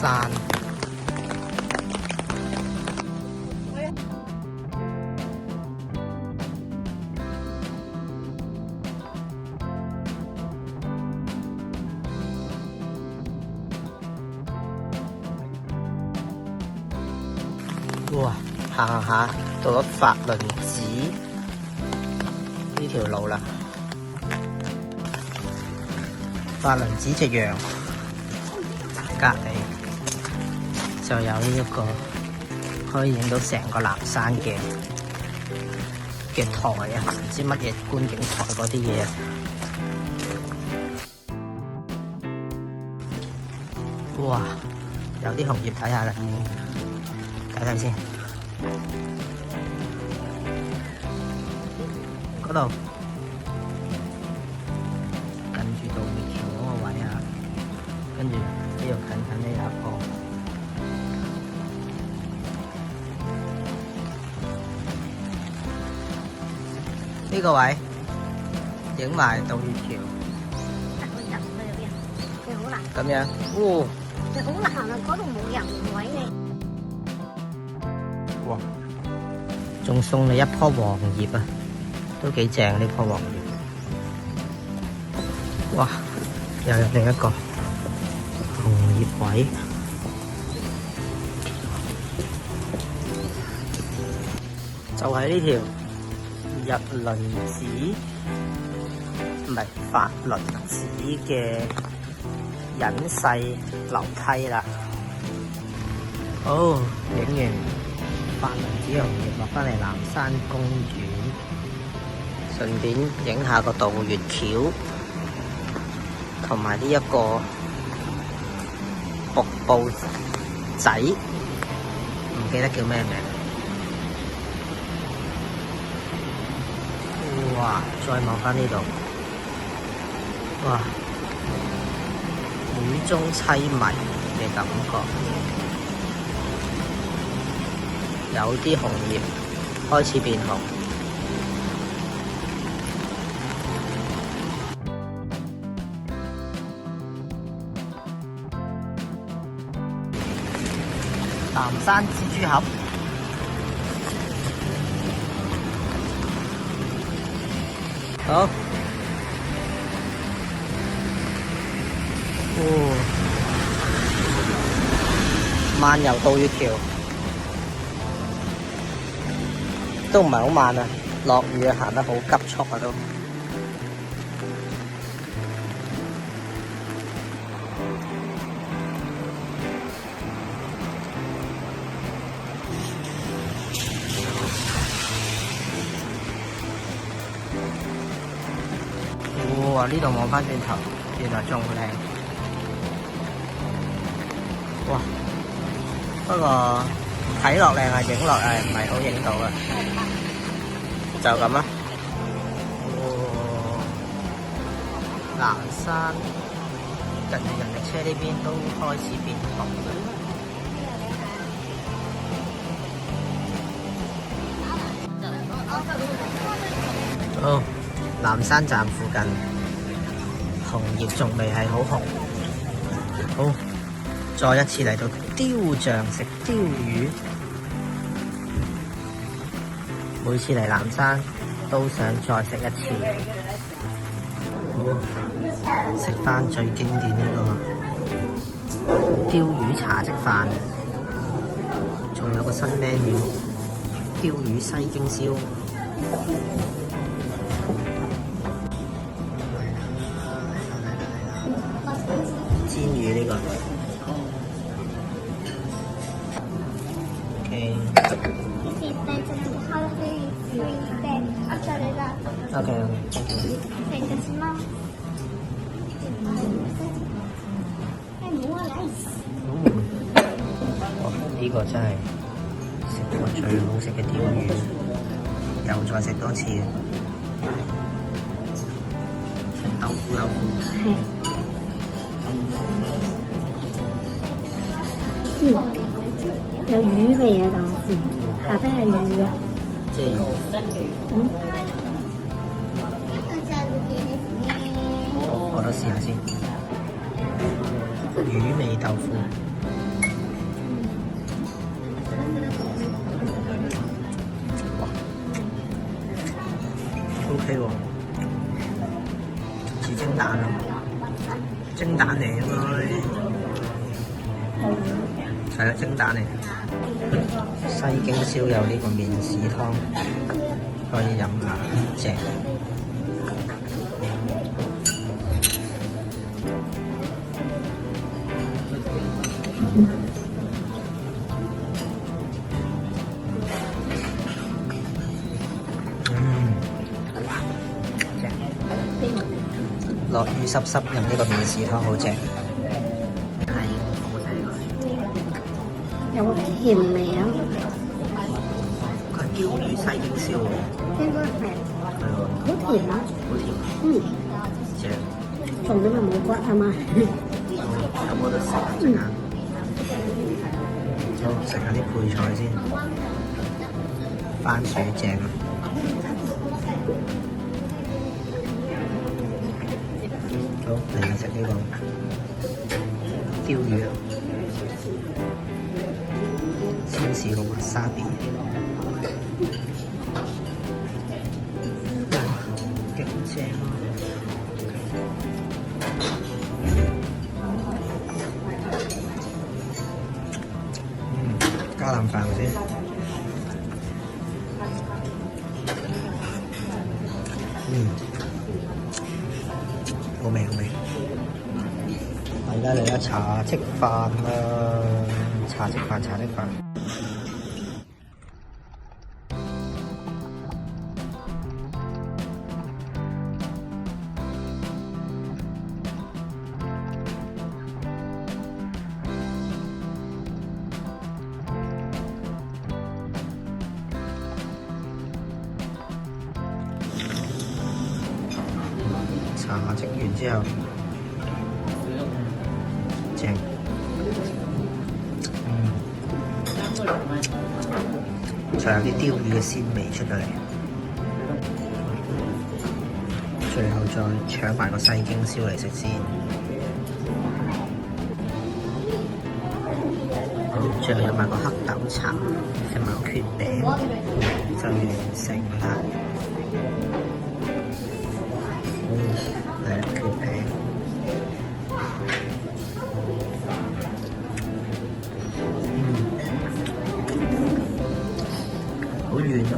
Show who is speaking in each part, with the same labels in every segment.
Speaker 1: 山。哇！行下到咗法輪寺呢條路啦。法輪寺隻羊隔離就有呢一個可以影到成個南山嘅台啊，唔知乜嘢觀景台嗰啲嘢。哇！有啲紅葉睇下啦，睇睇先。嗰度近住渡月橋嗰個位啊，跟住呢度近呢有一個。呢個位影埋渡月橋。
Speaker 2: 人去入邊，你好難。
Speaker 1: 咁樣，哦，
Speaker 2: 你好難啊！嗰度冇人位你。
Speaker 1: 哇！仲送你一棵黃葉啊，都幾正呢棵黃葉。哇！又有另一個紅葉位。就喺呢條日輪寺，唔係法輪寺嘅隱世樓梯啦。好，影完法輪寺紅葉，落返嚟南山公園，順便影下個渡月橋，同埋呢一個瀑布仔，唔記得叫咩名。哇！再望返呢度，哇！雨中凄迷嘅感覺，有啲紅葉開始變紅。南山蜘蛛俠。好，漫遊渡月橋都唔係好慢啊，落雨啊，行得好急促啊都。哇！呢度望返轉頭，原來仲靚。哇！不過睇落靚啊，影落唔係好影到啊。就咁啦。南山近住人力車呢邊都開始變紅啦。好，南山站附近紅葉仲未係好紅。好，再一次嚟到雕像食鯛魚。每次嚟南山都想再食一次。食翻最經典呢個鯛魚茶漬飯，仲有個新 menu 鯛魚西京燒。煎魚呢個 OK OK。呢個真係食過最好食嘅鯛魚，又再食多次。豆腐。
Speaker 2: 有魚味啊，但係下邊係魚啊。
Speaker 1: 即係我都試下先。魚味豆腐。OK 喎，似蒸蛋啊，蒸蛋嚟應該係啦，蒸蛋嚟。西京燒有呢個麵豉湯可以飲下，正。落雨濕濕飲呢個麵豉湯好正，係好正。
Speaker 2: 有冇甜味啊？
Speaker 1: 佢係鯛魚西京燒喎，
Speaker 2: 應該係。
Speaker 1: 係喎，
Speaker 2: 好甜啊！
Speaker 1: 好甜，正。
Speaker 2: 重點係冇骨係嘛？
Speaker 1: 有冇得食啊？陣間，好食下啲配菜先，番薯正啊！好，嚟食呢個鯛魚啊，先試個 wasabi，勁正啊！加啖飯先，好味好味。嚟啦茶即飯啦，茶即飯。茶即完之後，正，仲有啲鯛魚嘅鮮味出咗嚟，最後再搶埋個西京燒嚟食先。好，最後飲埋個黑豆茶，食埋個蕨餅，就完成啦。係蕨餅。好軟啊，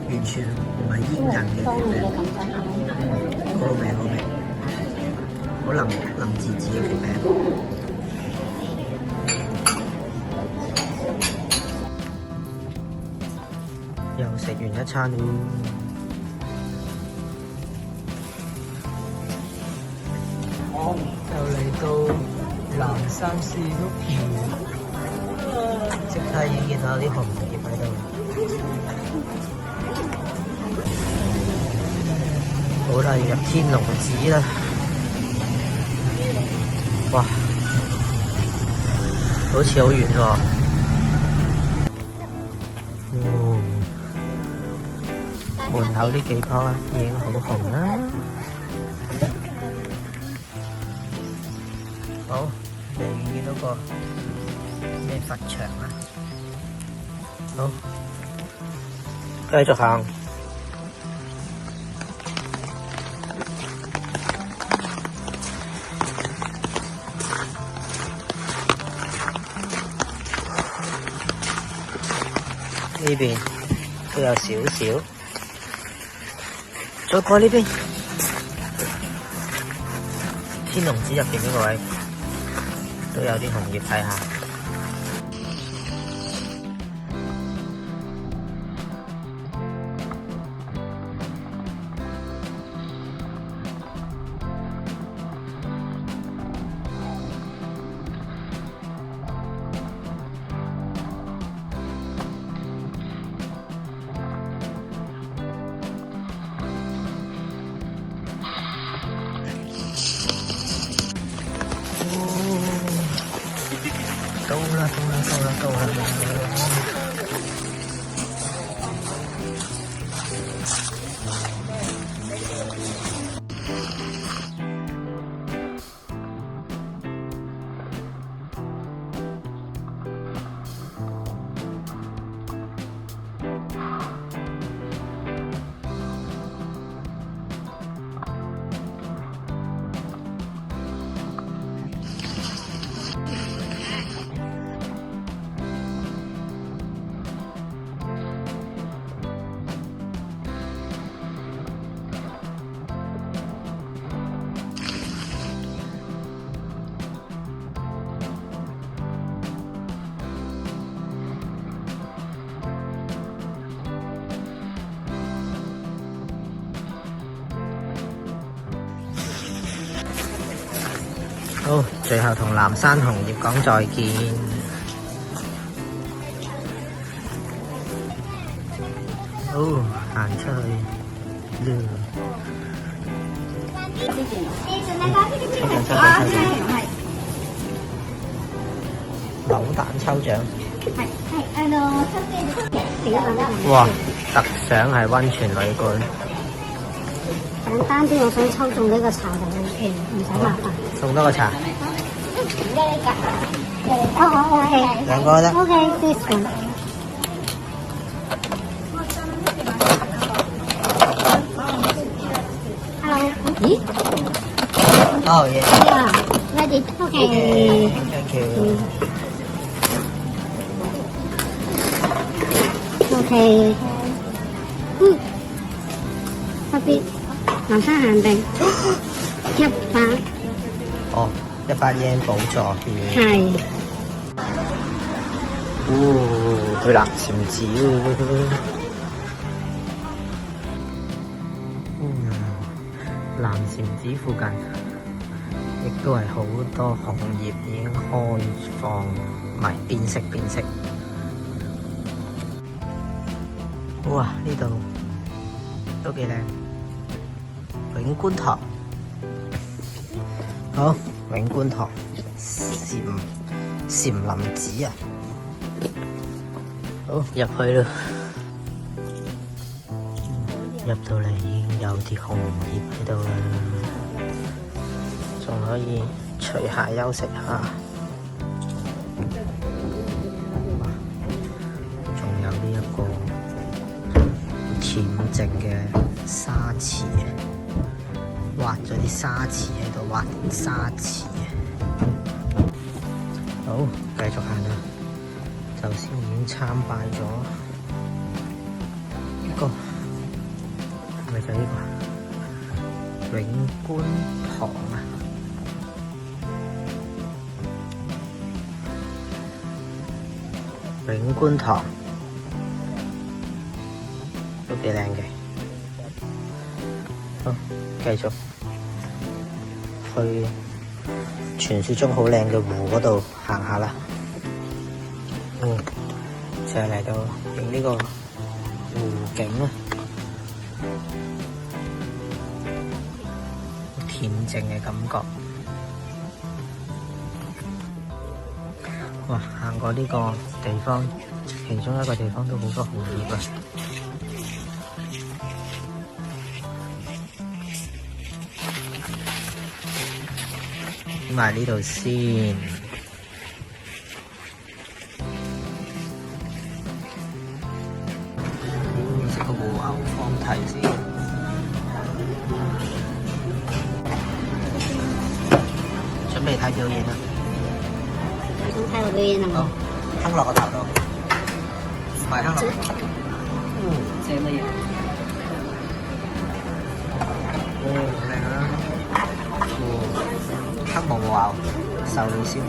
Speaker 1: 完全唔係煙韌嘅蕨餅，好味，好腍滋滋嘅蕨餅。又食完一餐咯，又嚟到南山市屋苑，即刻已經見到啲紅葉喺度。好啦，要入天龍寺啦！哇，好似好遠喎。門口呢幾棵已經好紅啦。好，你見到個咩佛牆啊？好，繼續行。呢邊都有少少，再過呢邊，天龍寺入邊呢個位都有啲紅葉睇下。到啦！好，最後同南山紅葉講再見。好，行出去。扭蛋抽獎。哇！特賞係溫泉旅館。
Speaker 2: 簡單啲，我想抽中呢個茶就 OK，唔使麻煩。
Speaker 1: 送多個茶。
Speaker 2: OK。
Speaker 1: 兩個得。
Speaker 2: OK，this one。Hello。咦？
Speaker 1: 哦耶。
Speaker 2: Ready？OK。
Speaker 1: Thank you。
Speaker 2: OK。特別南山限定100。
Speaker 1: 哦，100 yen 補助券。
Speaker 2: 係。
Speaker 1: 去南禪寺南禪寺附近亦都係好多紅葉已經開放，唔係變色。哇！呢度都幾靚，永觀堂。好，永觀堂禪林寺啊！好，入去啦。入到嚟已經有啲紅葉喺度啦，仲可以除鞋休息下。仲有呢一個恬靜嘅沙池，挖咗啲沙池喺度，挖沙池。好，繼續行啦。頭先已經參拜咗呢個，係咪就係呢個永觀堂啊？永觀堂都幾靚嘅。好，繼續去傳說中好靚嘅湖嗰度行下啦。就係嚟到影呢個湖景啊，恬靜嘅感覺。哇！行過呢個地方，其中一個地方都好多紅葉啊！影埋呢度先。睇先，準備睇表演啦！
Speaker 2: 想睇我表演啊？
Speaker 1: 好，哼落個頭度，快哼落！正乜嘢？靚啊！黑毛毛壽喜燒，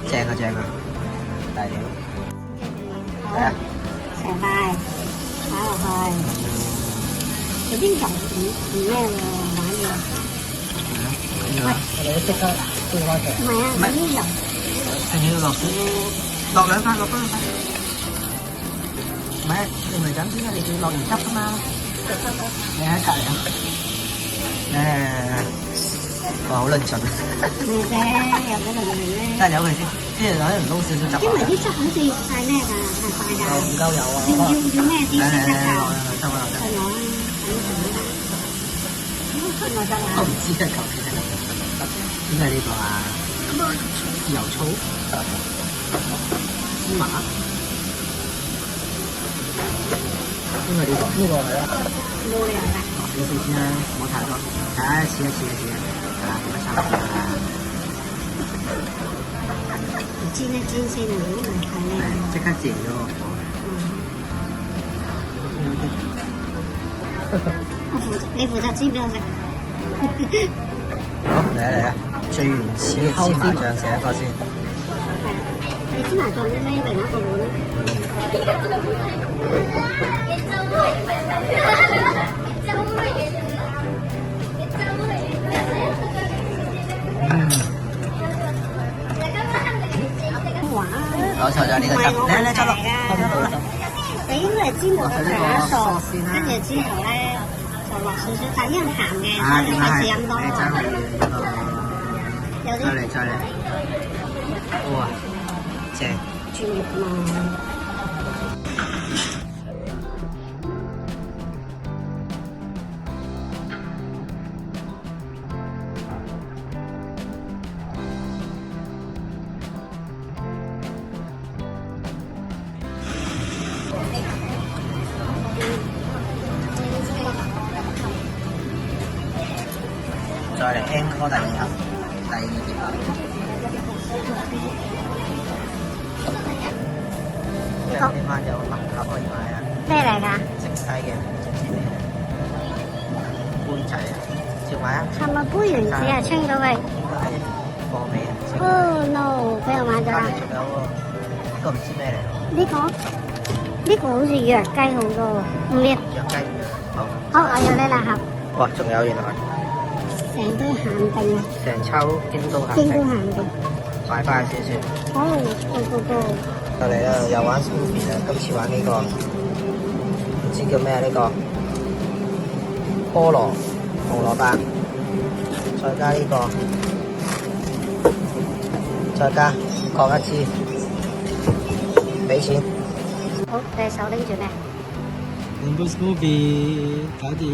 Speaker 1: 正啊！大料，嚟啊！
Speaker 2: 成塊擺落去，有啲油唔咩喎，玩嘅。
Speaker 1: 喂，我哋即刻燒開佢。
Speaker 2: 唔係啊，有啲油。
Speaker 1: 定要落兩塊。唔係，你唔係咁先啊，你要落鹽汁㗎嘛。你喺隔離啊？哇，好論盡。
Speaker 2: 係啫，有嗰度咩？
Speaker 1: 得由佢先，跟住可能撈少少汁。
Speaker 2: 因為啲汁好似太咩㗎，太快㗎。
Speaker 1: 唔夠油啊！
Speaker 2: 要咩啲先得㗎？
Speaker 1: 落汁啦。
Speaker 2: 再攞啦，我得啦。
Speaker 1: 我唔知啊，求其睇。點解呢個啊？油醋、芝麻。因為呢個係啊。
Speaker 2: 冇理由㗎。
Speaker 1: 少少先啦，唔好太多。試一試。差唔多啦。
Speaker 2: 煎一煎先啊，如果唔係太咩。
Speaker 1: 即刻煎咗個火。
Speaker 2: 你負責煎俾我食。
Speaker 1: 好，嚟啊！最原始嘅芝麻醬食一個先。
Speaker 2: 你芝麻醬啲咩？另一個碗咧。
Speaker 1: 呢個汁，
Speaker 2: 唔係
Speaker 1: 嚟嚟，執落，
Speaker 2: 我
Speaker 1: 執落。
Speaker 2: 你應該係煎冇
Speaker 1: 佢呢
Speaker 2: 炸
Speaker 1: 個
Speaker 2: 熟，
Speaker 1: 先啦
Speaker 2: 跟住之後咧就落少少糖，因為鹹嘅，
Speaker 1: 啊，
Speaker 2: 所以
Speaker 1: 點解係？
Speaker 2: 費事飲多。
Speaker 1: 你真係
Speaker 2: 有啲
Speaker 1: 再嚟，哇，正！
Speaker 2: 專業嘛。
Speaker 1: 再嚟 encore 第二盒，第二碟。呢晚有盲盒可以買啊！
Speaker 2: 咩嚟㗎？
Speaker 1: 剩低嘅唔知咩杯仔啊，照買啊！
Speaker 2: 係咪杯原子啊？清咗未？
Speaker 1: 應該係貨尾啊！
Speaker 2: 哦 no，俾我買咗啦。
Speaker 1: 隔離仲有喎，呢個唔知咩嚟喎？
Speaker 2: 呢個好似藥雞好多喎，唔要。
Speaker 1: 藥雞。好。
Speaker 2: 好，我要呢兩盒。
Speaker 1: 哇！仲有原來
Speaker 2: 成堆限定啊！
Speaker 1: 成抽京都限
Speaker 2: 京都
Speaker 1: 定，
Speaker 2: 限定。
Speaker 1: 快快少少。
Speaker 2: 好，go。
Speaker 1: 就嚟啦，又玩 Snoopy 啦，今次玩呢個唔知叫咩呢個菠蘿紅蘿蔔，再加呢個，再加各一支，俾錢。
Speaker 2: 好，你手拎住咩？
Speaker 1: 兩杯 Snoopy 搞掂。